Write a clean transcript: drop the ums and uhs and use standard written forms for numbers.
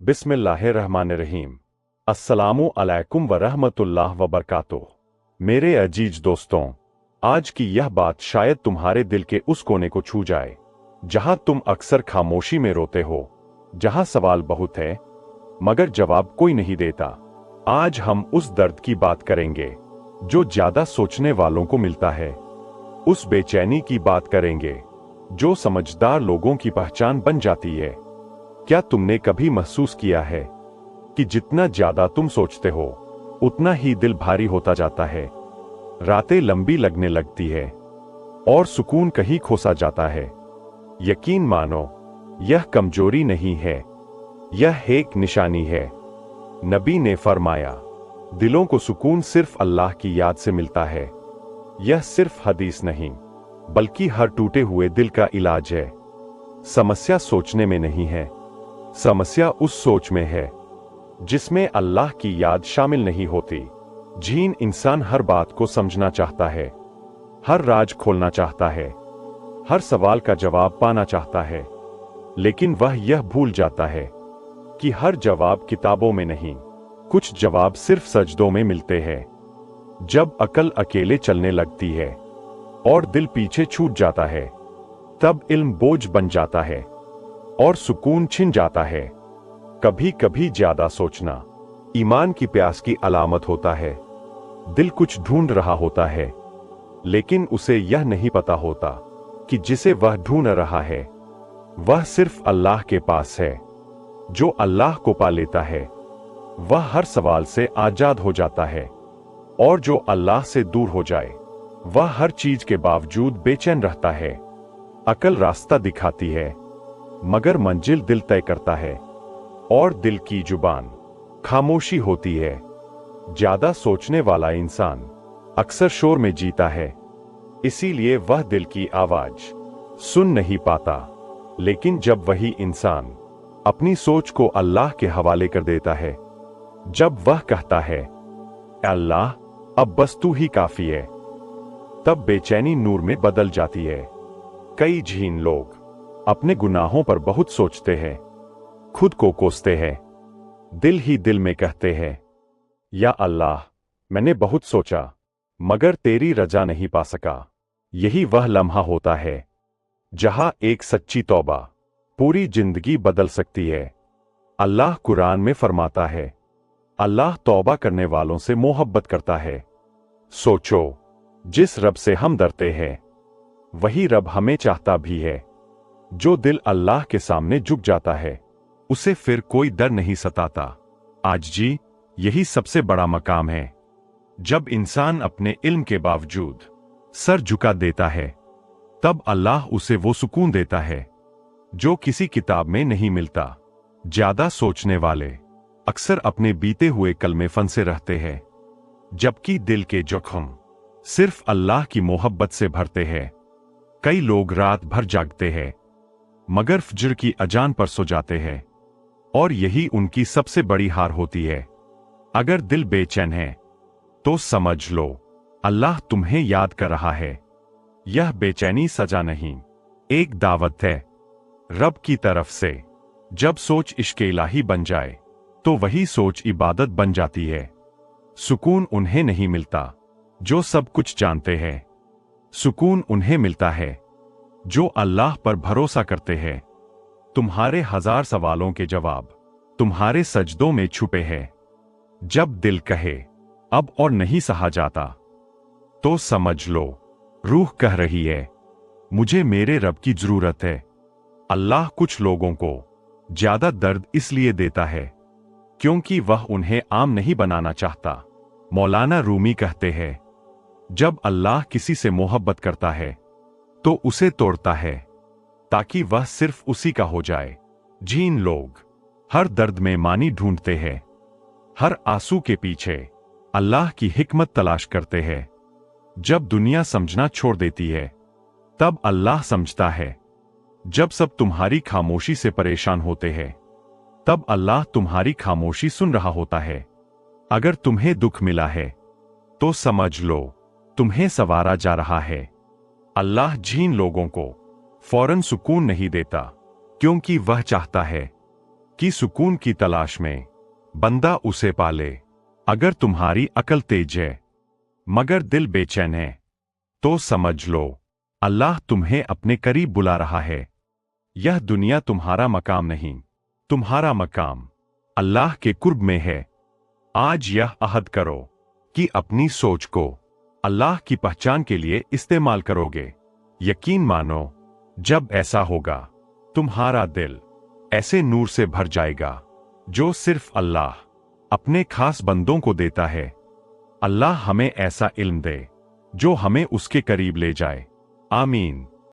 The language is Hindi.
बिस्मिल्लाहिर्रहमानिर्रहीम। अस्सलामु अलैकुम व रहमतुल्लाह व बरकातुहू। मेरे अजीज दोस्तों, आज की यह बात शायद तुम्हारे दिल के उस कोने को छू जाए जहां तुम अक्सर खामोशी में रोते हो, जहां सवाल बहुत है मगर जवाब कोई नहीं देता। आज हम उस दर्द की बात करेंगे जो ज्यादा सोचने वालों को मिलता है, उस बेचैनी की बात करेंगे जो समझदार लोगों की पहचान बन जाती है। क्या तुमने कभी महसूस किया है कि जितना ज्यादा तुम सोचते हो उतना ही दिल भारी होता जाता है, रातें लंबी लगने लगती है और सुकून कहीं खोसा जाता है? यकीन मानो, यह कमजोरी नहीं है, यह एक निशानी है। नबी ने फरमाया, दिलों को सुकून सिर्फ अल्लाह की याद से मिलता है। यह सिर्फ हदीस नहीं बल्कि हर टूटे हुए दिल का इलाज है। समस्या सोचने में नहीं है, समस्या उस सोच में है जिसमें अल्लाह की याद शामिल नहीं होती। जीन इंसान हर बात को समझना चाहता है, हर राज खोलना चाहता है, हर सवाल का जवाब पाना चाहता है, लेकिन वह यह भूल जाता है कि हर जवाब किताबों में नहीं, कुछ जवाब सिर्फ सजदों में मिलते हैं। जब अकल अकेले चलने लगती है और दिल पीछे छूट जाता है, तब इल्म बोझ बन जाता है और सुकून छिन जाता है। कभी कभी ज्यादा सोचना ईमान की प्यास की अलामत होता है। दिल कुछ ढूंढ रहा होता है, लेकिन उसे यह नहीं पता होता कि जिसे वह ढूंढ रहा है वह सिर्फ अल्लाह के पास है। जो अल्लाह को पा लेता है वह हर सवाल से आजाद हो जाता है, और जो अल्लाह से दूर हो जाए वह हर चीज के बावजूद बेचैन रहता है। अकल रास्ता दिखाती है मगर मंजिल दिल तय करता है, और दिल की जुबान खामोशी होती है। ज्यादा सोचने वाला इंसान अक्सर शोर में जीता है, इसीलिए वह दिल की आवाज सुन नहीं पाता। लेकिन जब वही इंसान अपनी सोच को अल्लाह के हवाले कर देता है, जब वह कहता है, अल्लाह अब बस तू ही काफी है, तब बेचैनी नूर में बदल जाती है। कई झीन लोग अपने गुनाहों पर बहुत सोचते हैं, खुद को कोसते हैं, दिल ही दिल में कहते हैं, या अल्लाह मैंने बहुत सोचा मगर तेरी रजा नहीं पा सका। यही वह लम्हा होता है जहां एक सच्ची तौबा पूरी जिंदगी बदल सकती है। अल्लाह कुरान में फरमाता है, अल्लाह तौबा करने वालों से मोहब्बत करता है। सोचो, जिस रब से हम डरते हैं वही रब हमें चाहता भी है। जो दिल अल्लाह के सामने झुक जाता है उसे फिर कोई डर नहीं सताता। आज जी, यही सबसे बड़ा मकाम है जब इंसान अपने इल्म के बावजूद सर झुका देता है, तब अल्लाह उसे वो सुकून देता है जो किसी किताब में नहीं मिलता। ज्यादा सोचने वाले अक्सर अपने बीते हुए कल में फंसे रहते हैं, जबकि दिल के जख्म सिर्फ अल्लाह की मोहब्बत से भरते हैं। कई लोग रात भर जागते हैं मगर फज्र की अजान पर सो जाते हैं, और यही उनकी सबसे बड़ी हार होती है। अगर दिल बेचैन है तो समझ लो अल्लाह तुम्हें याद कर रहा है। यह बेचैनी सजा नहीं, एक दावत है रब की तरफ से। जब सोच इश्क इलाही बन जाए तो वही सोच इबादत बन जाती है। सुकून उन्हें नहीं मिलता जो सब कुछ जानते हैं, सुकून उन्हें मिलता है जो अल्लाह पर भरोसा करते हैं। तुम्हारे हजार सवालों के जवाब तुम्हारे सजदों में छुपे हैं। जब दिल कहे अब और नहीं सहा जाता, तो समझ लो रूह कह रही है, मुझे मेरे रब की जरूरत है। अल्लाह कुछ लोगों को ज्यादा दर्द इसलिए देता है क्योंकि वह उन्हें आम नहीं बनाना चाहता। मौलाना रूमी कहते हैं, जब अल्लाह किसी से मोहब्बत करता है तो उसे तोड़ता है ताकि वह सिर्फ उसी का हो जाए। जीन लोग हर दर्द में मानी ढूंढते हैं, हर आंसू के पीछे अल्लाह की हिकमत तलाश करते हैं। जब दुनिया समझना छोड़ देती है तब अल्लाह समझता है। जब सब तुम्हारी खामोशी से परेशान होते हैं तब अल्लाह तुम्हारी खामोशी सुन रहा होता है। अगर तुम्हें दुख मिला है तो समझ लो तुम्हें संवारा जा रहा है। अल्लाह झीन लोगों को फौरन सुकून नहीं देता क्योंकि वह चाहता है कि सुकून की तलाश में बंदा उसे पाले। अगर तुम्हारी अकल तेज है मगर दिल बेचैन है तो समझ लो अल्लाह तुम्हें अपने करीब बुला रहा है। यह दुनिया तुम्हारा मकाम नहीं, तुम्हारा मकाम अल्लाह के कुर्ब में है। आज यह अहद करो कि अपनी सोच को अल्लाह की पहचान के लिए इस्तेमाल करोगे। यकीन मानो, जब ऐसा होगा तुम्हारा दिल ऐसे नूर से भर जाएगा जो सिर्फ अल्लाह अपने खास बंदों को देता है। अल्लाह हमें ऐसा इल्म दे जो हमें उसके करीब ले जाए। आमीन।